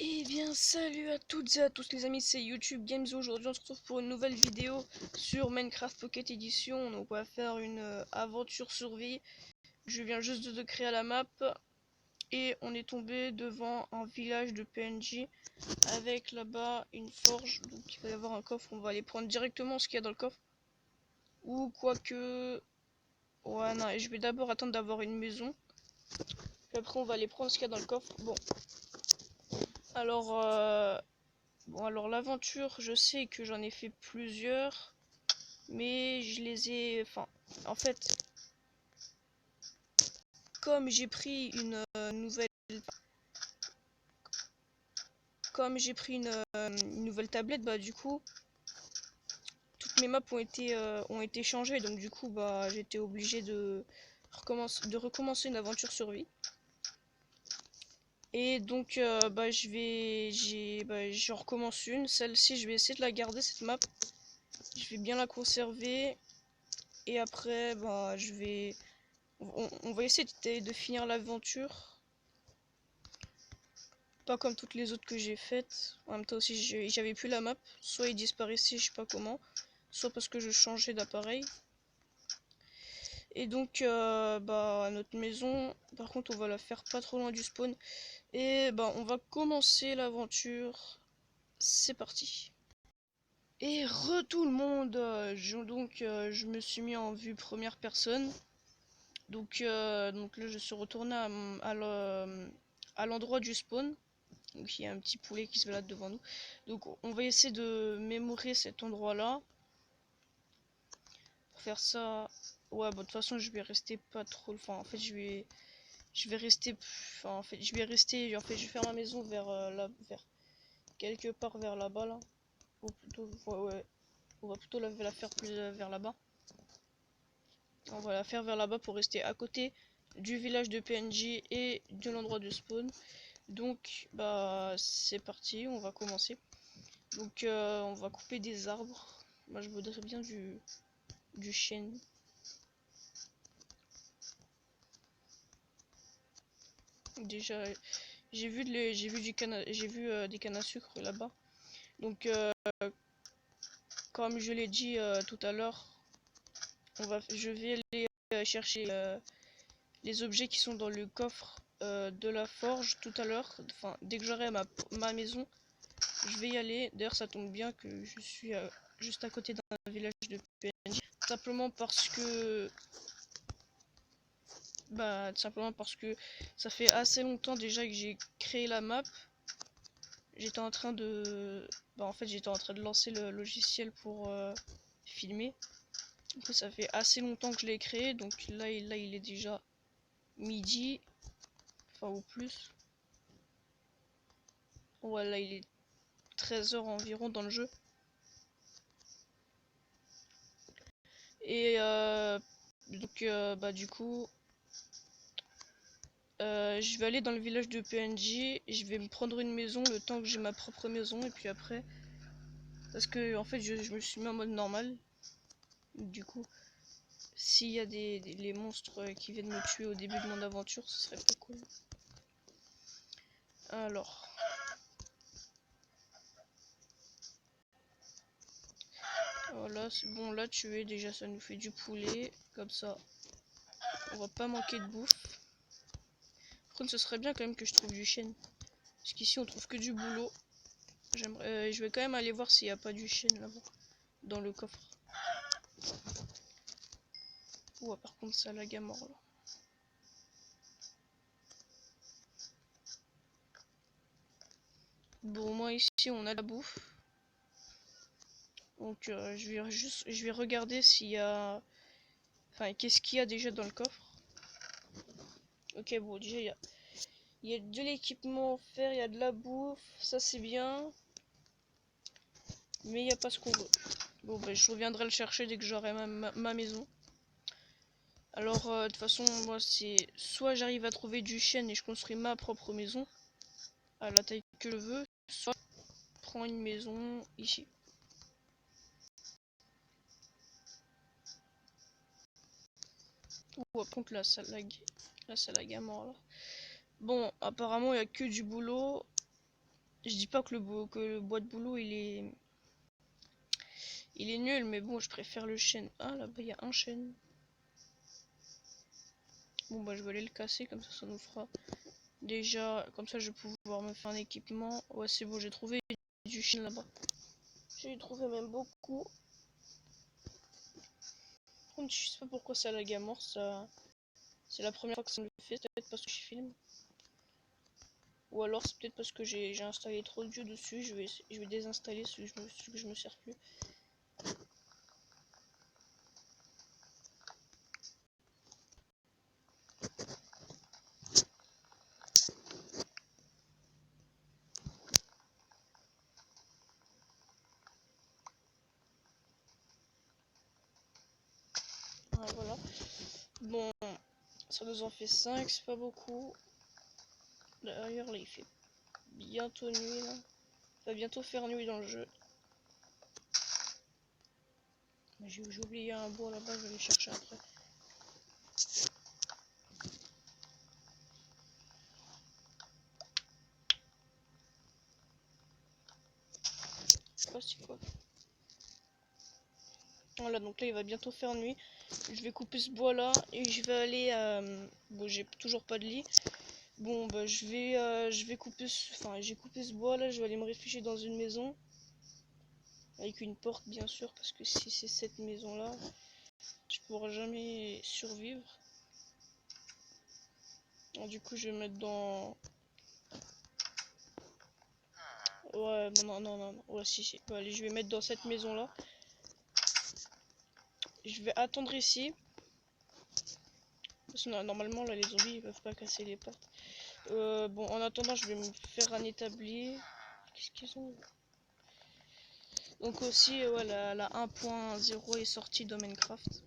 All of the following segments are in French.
Eh bien salut à toutes et à tous les amis, c'est YouTube Games. Aujourd'hui on se retrouve pour une nouvelle vidéo sur Minecraft Pocket Edition. Donc on va faire une aventure survie. Je viens juste de créer la map et on est tombé devant un village de PNJ avec là-bas une forge. Donc il va y avoir un coffre, on va aller prendre directement ce qu'il y a dans le coffre. Ou quoique... Ouais non, et je vais d'abord attendre d'avoir une maison. Puis après on va aller prendre ce qu'il y a dans le coffre. Alors... Bon, alors l'aventure, je sais que j'en ai fait plusieurs, mais je les ai... Enfin, en fait, comme j'ai pris nouvelle... Comme j'ai pris une nouvelle tablette, bah du coup, toutes mes maps ont été changées. Donc du coup, bah j'étais obligé de recommencer une aventure survie. Et donc, j'en recommence une. Celle-ci, je vais essayer de la garder, cette map. Je vais bien la conserver. Et après, bah je vais... On va essayer de finir l'aventure. Pas comme toutes les autres que j'ai faites. En même temps aussi j'avais plus la map. Soit il disparaissait, je sais pas comment. Soit parce que je changeais d'appareil. Et donc notre maison, par contre on va la faire pas trop loin du spawn. Et bah on va commencer l'aventure. C'est parti. Et tout le monde, je me suis mis en vue première personne. Donc là je suis retourné à l'endroit du spawn. Donc il y a un petit poulet qui se balade devant nous. Donc on va essayer de mémorer cet endroit là. Pour faire ça. Ouais, bon de toute façon je vais rester pas trop. Enfin en fait je vais rester. Enfin en fait je vais rester. En fait je vais faire ma maison vers quelque part vers là-bas là. Ou plutôt ouais. On va plutôt la faire plus vers là-bas. On va la faire vers là-bas pour rester à côté du village de PNJ et de l'endroit de spawn. Donc bah c'est parti, on va commencer. Donc on va couper des arbres. Moi je voudrais bien du chêne. Déjà j'ai vu des cannes à sucre là-bas. Donc comme je l'ai dit tout à l'heure, je vais aller chercher les objets qui sont dans le coffre de la forge tout à l'heure. Enfin dès que j'aurai ma maison, je vais y aller. D'ailleurs ça tombe bien que je suis juste à côté d'un village de PNJ. Simplement parce que tout simplement parce que ça fait assez longtemps déjà que j'ai créé la map. J'étais en train de... en fait j'étais en train de lancer le logiciel pour filmer. Du coup ça fait assez longtemps que je l'ai créé. Donc là il est déjà midi. Enfin ou plus. Voilà il est 13 h environ dans le jeu. Et donc du coup... je vais aller dans le village de PNJ, je vais me prendre une maison le temps que j'ai ma propre maison et puis après, parce que en fait je me suis mis en mode normal. Du coup, s'il y a les monstres qui viennent me tuer au début de mon aventure, ce serait pas cool. Alors, voilà, c'est bon, là tuer déjà ça nous fait du poulet, comme ça on va pas manquer de bouffe. Par contre ce serait bien quand même que je trouve du chêne, parce qu'ici on trouve que du boulot. Je vais quand même aller voir s'il n'y a pas du chêne là-bas, dans le coffre. Ouah, par contre ça lag à mort là. Bon, moi ici on a la bouffe. Donc je vais regarder s'il y a... Enfin, qu'est-ce qu'il y a déjà dans le coffre. Ok, bon, déjà il y a de l'équipement offert, il y a de la bouffe, ça c'est bien. Mais il n'y a pas ce qu'on veut. Bon, bah, je reviendrai le chercher dès que j'aurai ma maison. Alors, de toute façon, moi c'est... Soit j'arrive à trouver du chêne et je construis ma propre maison, à la taille que je veux, soit je prends une maison ici. Ou par contre là ça lag. Là ça lag à mort là. Bon, apparemment il n'y a que du boulot. Je dis pas que que le bois de boulot il est nul, mais bon, je préfère le chêne. Ah, là-bas, il y a un chêne. Bon, bah, je vais aller le casser, comme ça nous fera. Déjà, comme ça, je vais pouvoir me faire un équipement. Ouais, c'est bon, j'ai trouvé du chêne là-bas. J'ai trouvé même beaucoup. Contre, je sais pas pourquoi ça lag à mort, ça. C'est la première fois que ça me le fait, peut-être parce que je filme. Ou alors c'est peut-être parce que j'ai installé trop de jeux dessus, je vais désinstaller ce que je me sers plus. Ah, voilà. Bon, ça nous en fait 5, c'est pas beaucoup. D'ailleurs là il fait bientôt nuit là. Il va bientôt faire nuit dans le jeu. J'ai oublié un bois là-bas, je vais le chercher après. Je sais pas c'est quoi. Voilà, donc là il va bientôt faire nuit. Je vais couper ce bois là et je vais aller à... Bon, j'ai toujours pas de lit. Bon, bah je vais couper Enfin, j'ai coupé ce bois là, je vais aller me réfugier dans une maison. Avec une porte bien sûr, parce que si c'est cette maison là, je pourrai jamais survivre. Alors, du coup je vais mettre dans... Ouais, non. Ouais, si. Bon, allez, je vais mettre dans cette maison là. Je vais attendre ici. Parce que normalement là les zombies ils peuvent pas casser les portes. Bon, en attendant je vais me faire un établi. Qu'est-ce qu'ils ont? Donc aussi ouais, la 1.0 est sortie dans Minecraft.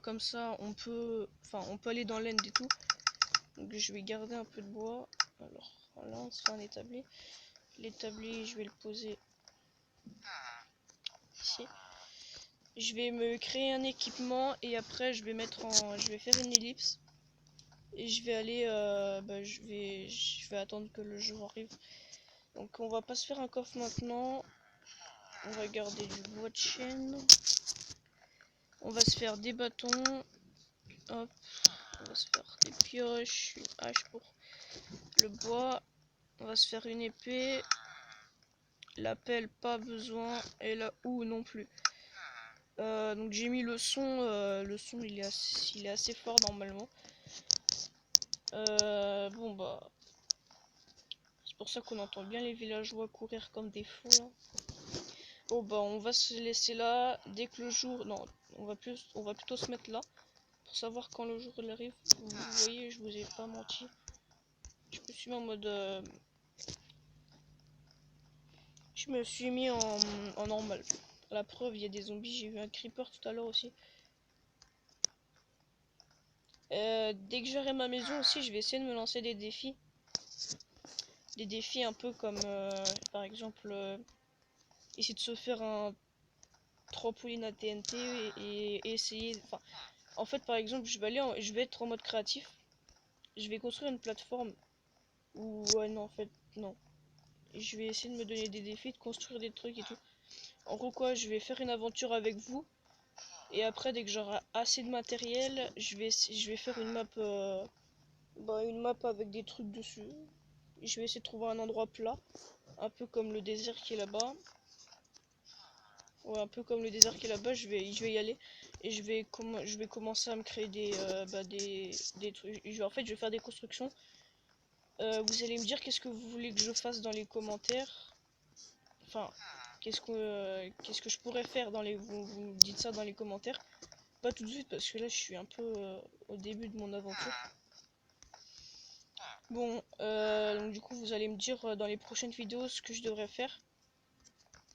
Comme ça on peut aller dans l'end et tout. Donc je vais garder un peu de bois. Alors voilà, on se fait un établi. L'établi je vais le poser ici. Je vais me créer un équipement et après je vais faire une ellipse. Et je vais aller je vais attendre que le jour arrive. Donc on va pas se faire un coffre maintenant. On va garder du bois de chêne. On va se faire des bâtons. Hop. On va se faire des pioches, une hache pour le bois. On va se faire une épée. La pelle pas besoin. Et la houe non plus. Donc j'ai mis le son il est assez fort normalement. Bon bah c'est pour ça qu'on entend bien les villageois courir comme des fous là. Oh bah on va se laisser là dès que le jour... Non, on va plutôt se mettre là pour savoir quand le jour il arrive. Vous voyez, je vous ai pas menti. Je me suis mis en mode... Je me suis mis en normal. La preuve, il y a des zombies. J'ai vu un creeper tout à l'heure aussi. Dès que j'aurai ma maison aussi, je vais essayer de me lancer des défis. Des défis un peu comme, par exemple, essayer de se faire un trampoline à TNT et essayer... Enfin, en fait, par exemple, je vais être en mode créatif. Je vais construire une plateforme. Ou ouais, non, en fait, non. Je vais essayer de me donner des défis, de construire des trucs et tout. En gros, quoi, je vais faire une aventure avec vous. Et après, dès que j'aurai assez de matériel, je vais faire une map avec des trucs dessus. Je vais essayer de trouver un endroit plat. Un peu comme le désert qui est là-bas. Ouais, un peu comme le désert qui est là-bas, je vais y aller. Et je vais commencer à me créer des trucs. En fait, je vais faire des constructions. Vous allez me dire qu'est-ce que vous voulez que je fasse dans les commentaires. Enfin, qu'est-ce que je pourrais faire dans les... Vous me dites ça dans les commentaires. Pas tout de suite parce que là je suis un peu au début de mon aventure. Bon, donc du coup vous allez me dire dans les prochaines vidéos ce que je devrais faire.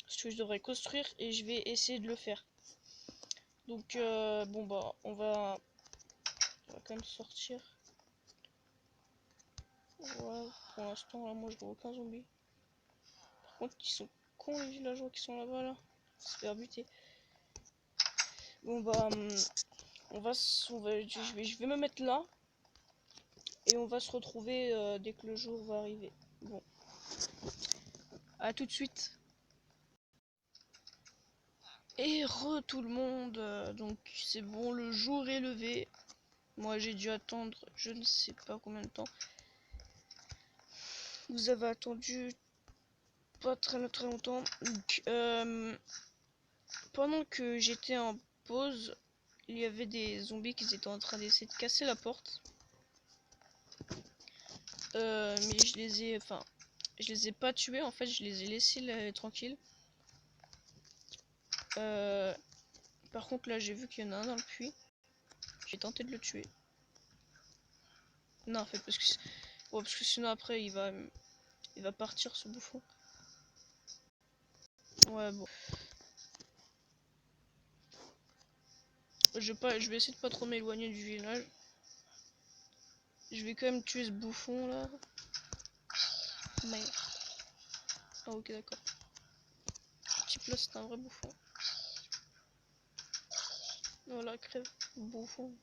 Ce que je devrais construire et je vais essayer de le faire. Donc bon bah on va quand même sortir. Ouais, pour l'instant là moi je vois aucun zombie. Par contre ils sont cons les villageois qui sont là-bas là. Se faire buter. Bon bah je vais me mettre là et on va se retrouver dès que le jour va arriver. Bon. À tout de suite. Et tout le monde, donc c'est bon, le jour est levé. Moi j'ai dû attendre je ne sais pas combien de temps. Vous avez attendu pas très longtemps. Donc, pendant que j'étais en pause, il y avait des zombies qui étaient en train d'essayer de casser la porte. Mais je les ai pas tués en fait, je les ai laissés tranquilles. Par contre là j'ai vu qu'il y en a un dans le puits. J'ai tenté de le tuer. Non en fait parce que sinon après il va partir ce bouffon. Ouais bon. Je vais essayer de pas trop m'éloigner du village. Je vais quand même tuer ce bouffon là. Merde. Ah ok d'accord. Ce type là c'est un vrai bouffon. Voilà, crève, bouffon.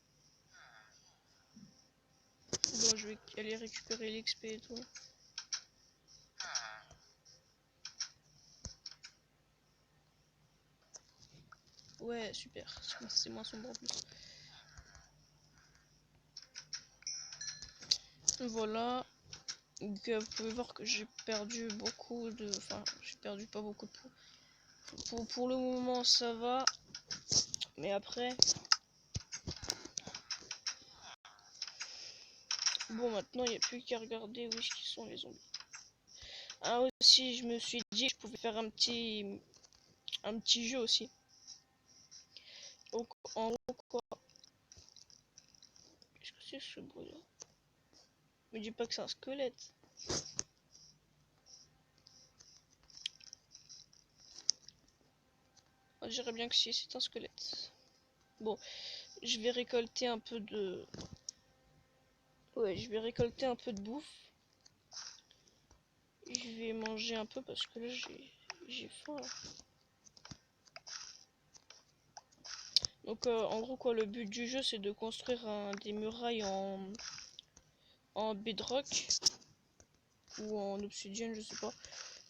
Bon, je vais aller récupérer l'XP et tout. Ouais, super. C'est moins sombre en plus. Voilà. Donc, vous pouvez voir que j'ai perdu beaucoup de... Enfin, j'ai perdu pas beaucoup de points. Pour le moment, ça va. Mais après... Bon, maintenant, il n'y a plus qu'à regarder où est-ce qu'ils sont les zombies. Ah, aussi, je me suis dit que je pouvais faire un petit jeu aussi. Donc, en gros, quoi... Qu'est-ce que c'est ce bruit-là? Me dis pas que c'est un squelette. On dirait bien que si, c'est un squelette. Bon, je vais récolter un peu de... Ouais, je vais récolter un peu de bouffe. Je vais manger un peu parce que là, j'ai faim. Là. Donc, en gros, quoi, le but du jeu, c'est de construire des murailles en bedrock ou en obsidienne, je sais pas.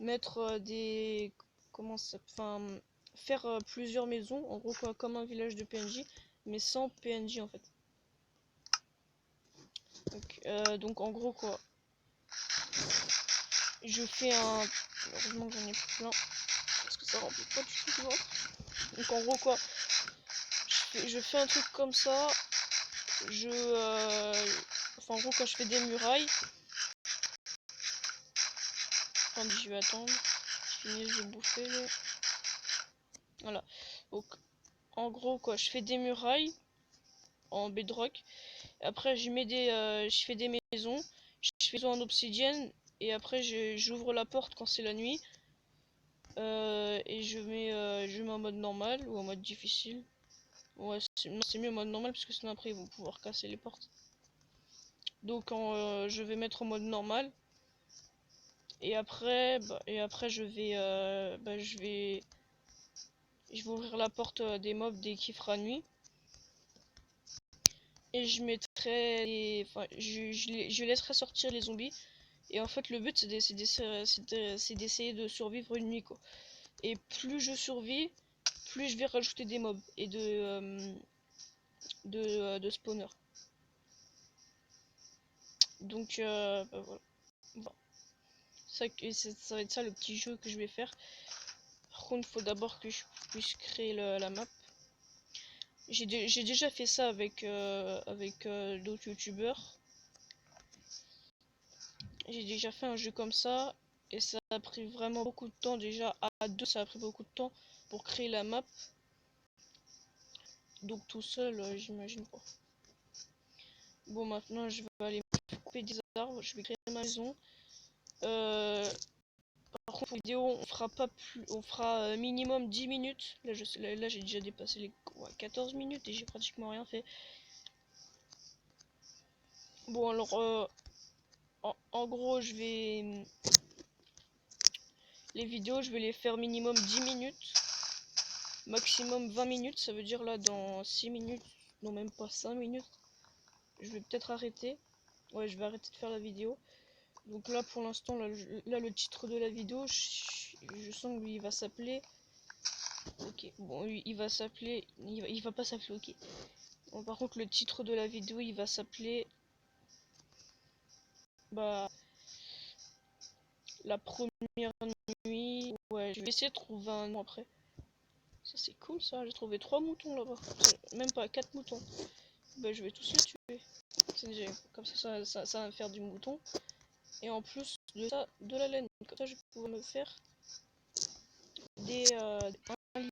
Mettre des... Comment ça... Enfin, faire plusieurs maisons, en gros, quoi, comme un village de PNJ, mais sans PNJ, en fait. Donc en gros, quoi, je fais un... Heureusement que j'en ai plein, parce que ça remplit pas du tout le ventre. Donc en gros, quoi, je fais un truc comme ça. Enfin, en gros, quand je fais des murailles... Attendez, je vais attendre. Je finis de bouffer, là. Voilà. Donc, en gros, quoi, je fais des murailles en bedrock. Après, je fais des maisons. Je fais en obsidienne. Et après, j'ouvre la porte quand c'est la nuit. Et je mets en mode normal ou en mode difficile. Ouais, c'est mieux en mode normal parce que sinon après ils vont pouvoir casser les portes. Donc je vais mettre en mode normal. Et après, je vais ouvrir la porte des mobs dès qu'il fera nuit. Et je mettrai enfin, je laisserai sortir les zombies. Et en fait le but c'est d'essayer de survivre une nuit quoi. Et plus je survis, plus je vais rajouter des mobs et de spawner. Donc bah, voilà. Bon. Ça va être ça le petit jeu que je vais faire. Par contre, il faut d'abord que je puisse créer la map. J'ai déjà fait ça avec, d'autres youtubeurs. J'ai déjà fait un jeu comme ça. Et ça a pris vraiment beaucoup de temps. Déjà, à deux, ça a pris beaucoup de temps pour créer la map. Donc tout seul, j'imagine pas. Bon, maintenant, je vais aller couper des arbres. Je vais créer ma maison. Par contre, pour la vidéo, on fera minimum 10 minutes. Là, j'ai déjà dépassé les 14 minutes et j'ai pratiquement rien fait. Bon, alors, en gros, les vidéos, je vais les faire minimum 10 minutes. Maximum 20 minutes, ça veut dire là, dans 6 minutes, non, même pas 5 minutes, je vais peut-être arrêter. Ouais, je vais arrêter de faire la vidéo. Donc là pour l'instant, là, le titre de la vidéo, je sens que lui il va s'appeler. Ok, bon lui il va s'appeler. Il va pas s'appeler ok. Bon, par contre le titre de la vidéo il va s'appeler. Bah la première nuit. Ouais, je vais essayer de trouver un nom après. Ça c'est cool ça, j'ai trouvé 3 moutons là-bas. Même pas 4 moutons. Bah je vais tous les tuer. Comme ça va me faire du mouton. Et en plus de ça, de la laine. Comme ça je vais pouvoir me faire un lit.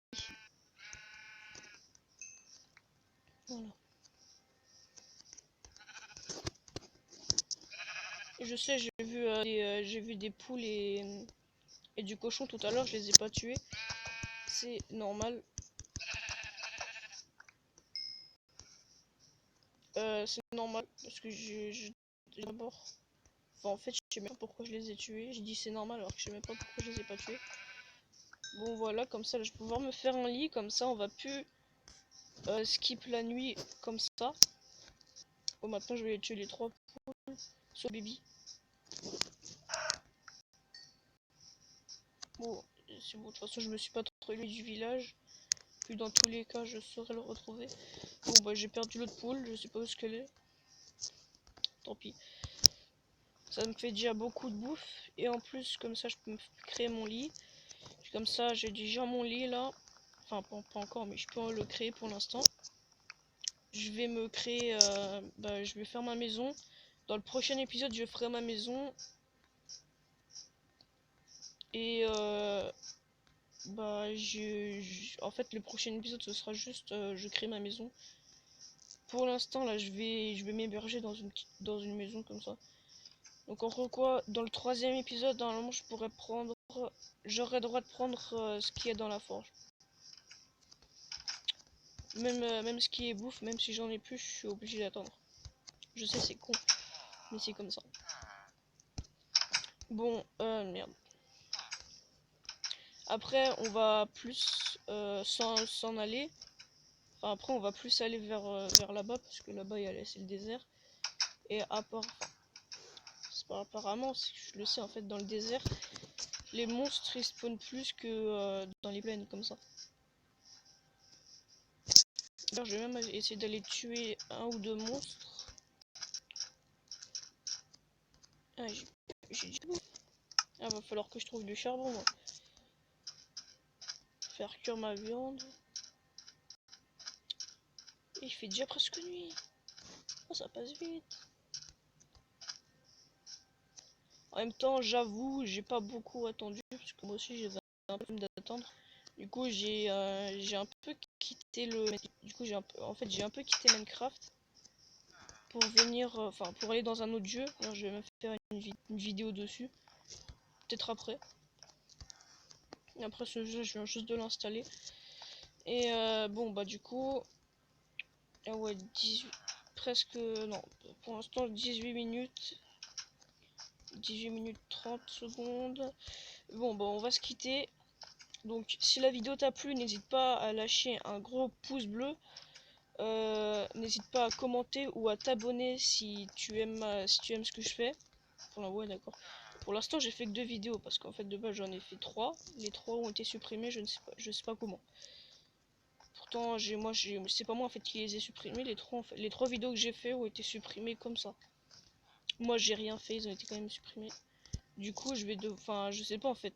Voilà. Et je sais, j'ai vu des poules et du cochon tout à l'heure, je les ai pas tués. C'est normal. C'est normal parce que d'abord. Enfin, en fait, je sais même pas pourquoi je les ai tués. Je dis c'est normal alors que je sais même pas pourquoi je les ai pas tués. Bon, voilà, comme ça, là, je vais pouvoir me faire un lit. Comme ça, on va plus skip la nuit comme ça. Bon, maintenant, je vais tuer les 3 poules sur baby. Bon, c'est bon. De toute façon, je me suis pas trop éloigné du village. Puis dans tous les cas, je saurais le retrouver. Bon, bah, j'ai perdu l'autre poule. Je sais pas où est-ce qu'elle est. Tant pis. Ça me fait déjà beaucoup de bouffe. Et en plus, comme ça, je peux me créer mon lit. Comme ça, j'ai déjà mon lit là. Enfin, pas encore, mais je peux le créer pour l'instant. Je vais me créer... je vais faire ma maison. Dans le prochain épisode, je ferai ma maison. Et... en fait, le prochain épisode, ce sera juste... je crée ma maison. Pour l'instant, là, je vais m'héberger dans une maison comme ça. Donc en gros quoi, dans le 3e épisode, normalement je pourrais prendre, j'aurais le droit de prendre ce qui est dans la forge. Même ce qui est bouffe, même si j'en ai plus, je suis obligé d'attendre. Je sais c'est con, mais c'est comme ça. Bon, merde. Après on va plus s'en aller. Enfin après on va plus aller vers là-bas, parce que là-bas c'est le désert. Et apparemment, je le sais en fait, dans le désert, les monstres ils spawnent plus que dans les plaines comme ça. D'ailleurs, je vais même essayer d'aller tuer 1 ou 2 monstres. Ah, j'ai du tout. Ah, va falloir que je trouve du charbon, moi. Faire cuire ma viande. Et il fait déjà presque nuit. Oh, ça passe vite. En même temps, j'avoue, j'ai pas beaucoup attendu, parce que moi aussi j'avais un peu d'attendre. Du coup, j'ai un peu quitté Du coup, j'ai un peu quitté Minecraft pour venir, pour aller dans un autre jeu. Alors, je vais me faire une vidéo dessus, peut-être après. Et après ce jeu, je viens juste de l'installer. Et bon, bah du coup, ah ouais, 18, presque, non, pour l'instant 18 minutes. 18 minutes 30 secondes. Bon, bah on va se quitter. Donc, si la vidéo t'a plu, n'hésite pas à lâcher un gros pouce bleu. N'hésite pas à commenter ou à t'abonner si tu aimes ce que je fais. Enfin, ouais, d'accord. Pour l'instant, j'ai fait que 2 vidéos parce qu'en fait, de base, j'en ai fait 3. Les 3 ont été supprimés, je sais pas comment. Pourtant, c'est pas moi en fait qui les ai supprimés. Les 3 vidéos que j'ai fait ont été supprimées comme ça. Moi, j'ai rien fait, ils ont été quand même supprimés. Du coup, je sais pas en fait.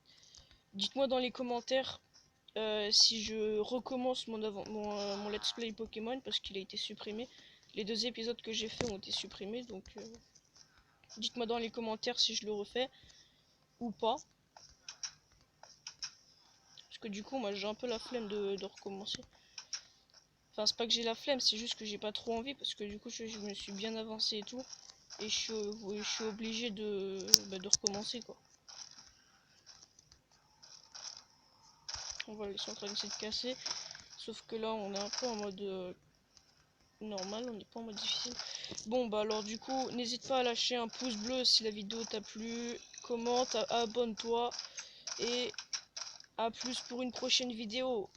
Dites-moi dans les commentaires si je recommence mon let's play Pokémon parce qu'il a été supprimé. Les 2 épisodes que j'ai fait ont été supprimés, donc dites-moi dans les commentaires si je le refais ou pas. Parce que du coup, moi j'ai un peu la flemme de recommencer. Enfin, c'est pas que j'ai la flemme, c'est juste que j'ai pas trop envie parce que du coup, je me suis bien avancé et tout. Et je suis obligé de recommencer quoi. Voilà, ils sont en train d'essayer de casser. Sauf que là, on est un peu en mode normal, on n'est pas en mode difficile. Bon, bah alors du coup, n'hésite pas à lâcher un pouce bleu si la vidéo t'a plu. Commente, abonne-toi. Et à plus pour une prochaine vidéo.